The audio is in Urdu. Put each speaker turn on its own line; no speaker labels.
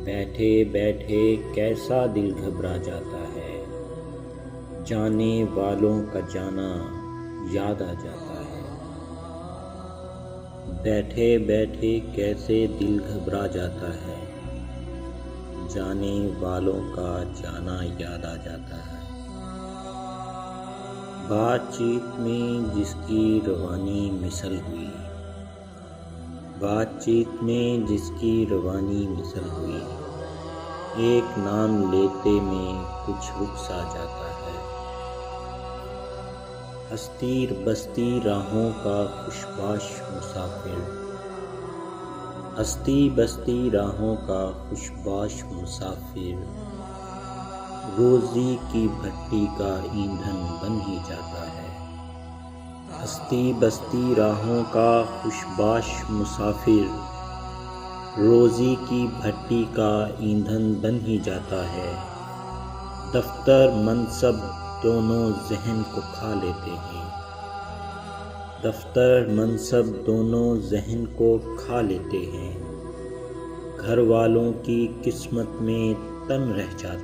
بیٹھے بیٹھے کیسا دل گھبرا جاتا ہے، جانے والوں کا جانا یاد آ جاتا ہے۔ بیٹھے بیٹھے کیسے دل گھبرا جاتا ہے، جانے والوں کا جانا یاد آ جاتا ہے۔ بات چیت میں جس کی روانی مثل ہوئی، بات چیت میں جس کی روانی مثل ہوئی، ایک نام لیتے میں کچھ رک سا جاتا ہے۔ ہستی بستی راہوں کا خوشباش مسافر، ہستی بستی راہوں کا خوشباش مسافر، روزی کی بھٹی کا ایندھن بن ہی جاتا ہے۔ ہستی بستی راہوں کا خوشباش مسافر، روزی کی بھٹی کا ایندھن بن ہی جاتا ہے۔ دفتر منصب دونوں ذہن کو کھا لیتے ہیں، دفتر منصب دونوں ذہن کو کھا لیتے ہیں، گھر والوں کی قسمت میں تن رہ جاتا